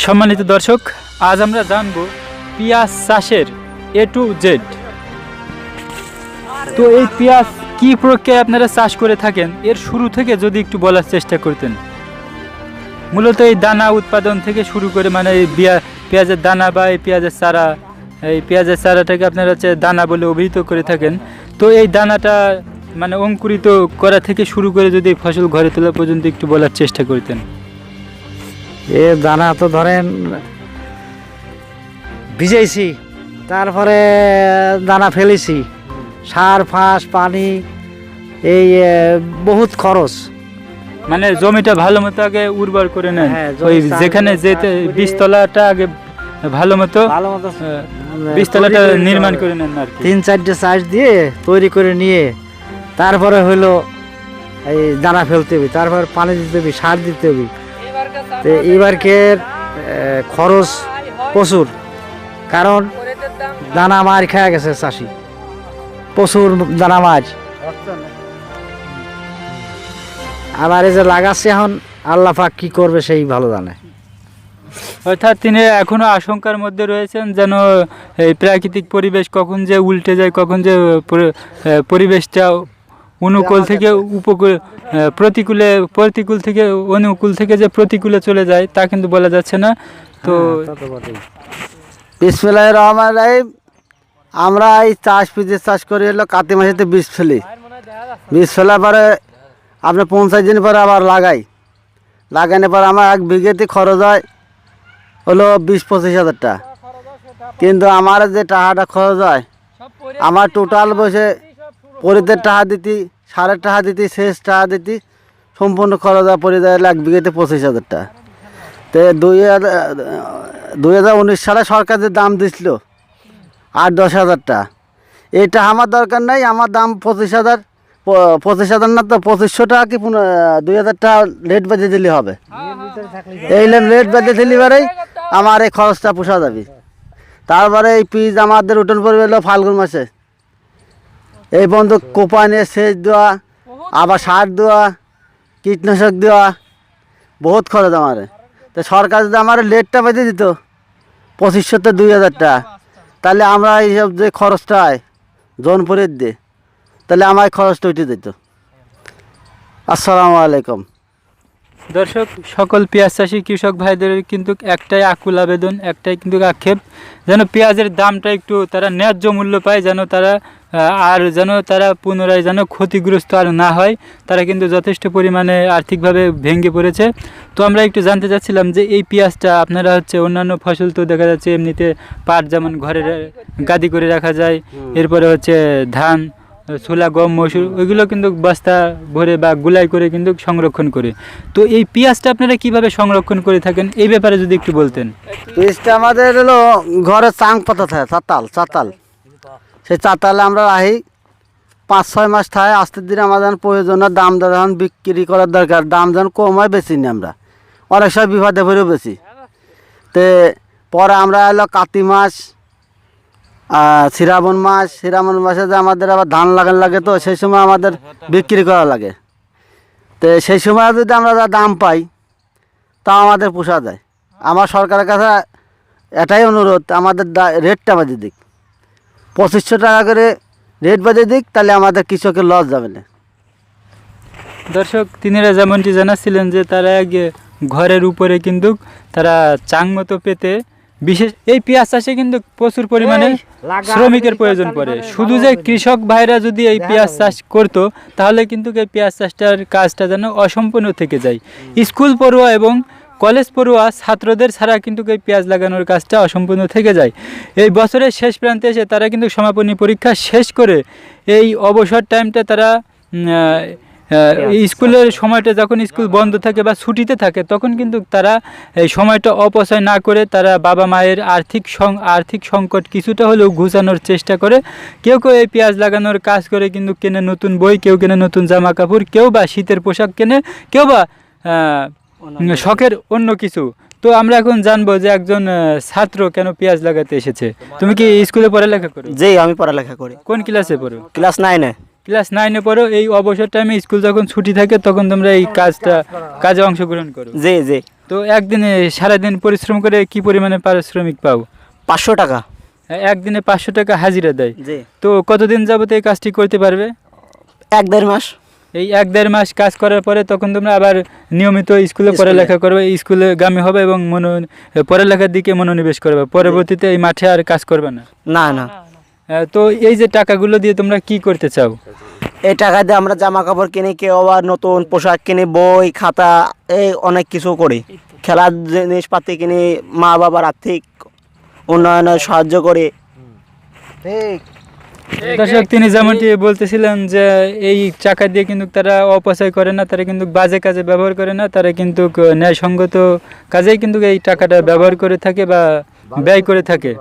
সম্মানিত দর্শক, আজ আমরা জানব পেঁয়াজ চাষের A to Z। তো এই পেঁয়াজ কি প্রক্রিয়ায় আপনারা চাষ করে থাকেন এর শুরু থেকে যদি একটু বলার চেষ্টা করতেন। মূলত এই দানা উৎপাদন থেকে শুরু করে মানে এই পেঁয়াজের দানা বা এই পেঁয়াজের চারা, এই পেঁয়াজের চারাটাকে আপনারা হচ্ছে দানা বলে অভিহিত করে থাকেন। তো এই দানাটা মানে অঙ্কুরিত করা থেকে শুরু করে যদি ফসল ঘরে তোলা পর্যন্ত একটু বলার চেষ্টা করতেন। এ দানা তো ধরেন ভিজাইছি, তারপরে দানা ফেলেছি, সার ফাঁস পানি, এই বহুত খরচ। মানে জমিটা ভালো মতো আগে উর্বর করে নেন, হ্যাঁ, ওই জমি যেখানে যেতে বীজতলাটা আগে ভালো মতো বীজতলাটা নির্মাণ করে নেন আর কি। 3-4টে চাষ দিয়ে তৈরি করে নিয়ে তারপরে হলো এই দানা ফেলতে হবে, তারপর পানি দিতে হবে, সার দিতে হবে। তো এবারকের খরচ প্রচুর, কারণ দানা মার খেয়ে গেছে চাষি, প্রচুর দানা মার। আবার এই যে লাগাচ্ছে এখন আল্লাহ পাক কি করবে সেই ভালো জানে। অর্থাৎ তিনি এখনো আশঙ্কার মধ্যে রয়েছেন যেন এই প্রাকৃতিক পরিবেশ কখন যে উল্টে যায়, কখন যে পরিবেশটা অনুকূল থেকে প্রতিকূল থেকে অনুকূল থেকে যে প্রতিকূলে চলে যায় তা কিন্তু বলা যাচ্ছে না। তো বিসমিল্লাহির রহমানির রহিম। আমরা এই পেঁয়াজ চাষ করি হলো কাতি মাসেতে বীজ ফেলি, বীজ ফেলার পরে আপনি 50 দিন পরে আবার লাগানোর পর আমার 1 বিঘেতে খরচ হয় হলো 20-25 হাজার টাকা। কিন্তু আমার যে টাকাটা খরচ হয়, আমার টোটাল বসে পরিদের টাকা দিতি, সারের টাকা দিতি, শেষ টাকা দিতি, সম্পূর্ণ খরচ হয় পড়ে যায় 1 বিঘেতে 25 হাজার টাকা। তো 2019 সালে সরকার যে দাম দিছিল 8-10 হাজার টাকা, এটা আমার দরকার নাই। আমার দাম 25 হাজার না তো 2500 টাকা কি 2000 টাকা রেট বেঁধে দিলে হবে। এই রেট বেঁধে দিলে পরেই আমার এই খরচটা পোষা যাবে। তারপরে এই পিস আমাদের উঠোন পড়বে হলো ফাল্গুন মাসে, এই বন্ধু কোপা নিয়ে সেচ দেওয়া, আবার সার দেওয়া, কীটনাশক দেওয়া, বহুত খরচ আমার। তো সরকার যদি আমার লেটটা বেঁধে দিত 2500 2000 টাকা, তাহলে আমরা এইসব যে খরচটা হয় জনপুরের দিয়ে, তাহলে আমার খরচটা উঠে যেত। আসসালামু আলাইকুম। দর্শক, সকল পেঁয়াজ চাষি কৃষক ভাইদের কিন্তু একটাই আকুল আবেদন, একটাই কিন্তু আক্ষেপ যেন পেঁয়াজের দামটা একটু তারা ন্যায্য মূল্য পায়, যেন তারা পুনরায় যেন ক্ষতিগ্রস্ত আর না হয়। তারা কিন্তু যথেষ্ট পরিমাণে আর্থিকভাবে ভেঙে পড়েছে। তো আমরা একটু জানতে চাচ্ছিলাম যে এই পেঁয়াজটা আপনারা হচ্ছে অন্যান্য ফসল তো দেখা যাচ্ছে এমনিতে পাট যেমন ঘরে গাদি করে রাখা যায়, এরপরে হচ্ছে ধান, ছোলা, গম, মসুর, ওইগুলো কিন্তু বস্তা ভরে বা গুলাই করে কিন্তু সংরক্ষণ করে। তো এই পেঁয়াজটা আপনারা কিভাবে সংরক্ষণ করে থাকেন এই ব্যাপারে যদি একটু বলতেন। পেঁয়াজটা আমাদের হলো ঘরে চাং পাতা থাকে, চাতাল, সেই চাতালে আমরা রাখি 5-6 মাস থাকে। আস্তে দিন আমাদের প্রয়োজন, দাম যখন বিক্রি করার দরকার, দাম যখন কম হয় বেশি নি, আমরা অনেক সময় বিপদে পড়েও বেশি। তো পরে আমরা হলো কাতি মাস, শ্রাবণ মাসে যে আমাদের আবার ধান লাগানো লাগে, তো সেই সময় আমাদের বিক্রি করা লাগে। তো সেই সময় যদি আমরা যা দাম পাই তা আমাদের পোষা যায়। আমার সরকারের কাছে এটাই অনুরোধ, আমাদের রেটটা বাজে দিক, 2500 টাকা করে রেট বাজে দিক, তাহলে আমাদের কৃষকের লস যাবে না। দর্শক, তিনিরা যেমনটি জানাচ্ছিলেন যে তারা ঘরের উপরে কিন্তু তারা চাং মতো পেতে, বিশেষ এই পেঁয়াজ চাষে কিন্তু প্রচুর পরিমাণে শ্রমিকের প্রয়োজন পড়ে। শুধু যে কৃষক ভাইরা যদি এই পেঁয়াজ চাষ করতো তাহলে কিন্তু এই পেঁয়াজ চাষটার কাজটা যেন অসম্পূর্ণ থেকে যায়। স্কুল পড়ুয়া এবং কলেজ পড়ুয়া ছাত্রদের ছাড়া কিন্তু এই পেঁয়াজ লাগানোর কাজটা অসম্পূর্ণ থেকে যায়। এই বছরের শেষ প্রান্তে এসে তারা কিন্তু সমাপনী পরীক্ষা শেষ করে এই অবসর টাইমটা তারা স্কুলের সময়টা যখন স্কুল বন্ধ থাকে বা ছুটিতে থাকে তখন কিন্তু তারা এই সময়টা অপচয় না করে তারা বাবা মায়ের আর্থিক সংকট কিছুটা হলেও ঘুচানোর চেষ্টা করে। কেউ এই পেঁয়াজ লাগানোর কাজ করে কিন্তু কেনে নতুন বই, কেউ কেনে নতুন জামা কাপড়, কেউ বা শীতের পোশাক কেনে, কেউ বা শখের অন্য কিছু। তো আমরা এখন জানবো যে একজন ছাত্র কেন পেঁয়াজ লাগাতে এসেছে। তুমি কি স্কুলে পড়ালেখা করো? জি, আমি পড়ালেখা করি। কোন ক্লাসে পড়ো? ক্লাস 9-এ। ক্লাস 9-এ পড়ো, এই অবসর টাইমে স্কুল যখন ছুটি থাকে তখন তোমরা এই কাজে অংশগ্রহণ করো। জি জি। তো একদিনে সারাদিন পরিশ্রম করে কি পরিমাণে পারিশ্রমিক পাও? 500 টাকা। একদিনে 500 টাকা হাজিরা দেয়। জি। তো কতদিন যাবত এই কাজটি করতে পারবে? 1-1.5 মাস। এই 1-1.5 মাস কাজ করার পরে তখন তোমরা আবার নিয়মিত স্কুলে পড়ালেখা করবে, স্কুলে গামী হবে এবং পড়ালেখার দিকে মনোনিবেশ করবে। পরবর্তীতে এই মাঠে আর কাজ করবে না। না না। তো এই যে টাকাগুলো দিয়ে তোমরা কি করতে চাও? এই টাকা দিয়ে আমরা জামা কাপড় কিনি, কেউ আবার নতুন পোশাক কিনি, বই খাতা এই অনেক কিছু করি, খেলার জিনিসপাতি কিনি, মা বাবার আর্থিক উন্নয়নে সাহায্য করি। দর্শক, তিনি যেমনটি বলতেছিলেন যে এই টাকা দিয়ে কিন্তু তারা অপচয় করে না, তারা কিন্তু বাজে কাজে ব্যবহার করে না, তারা কিন্তু ন্যায়সঙ্গত কাজেই কিন্তু এই টাকাটা ব্যবহার করে থাকে বা ব্যয় করে থাকে।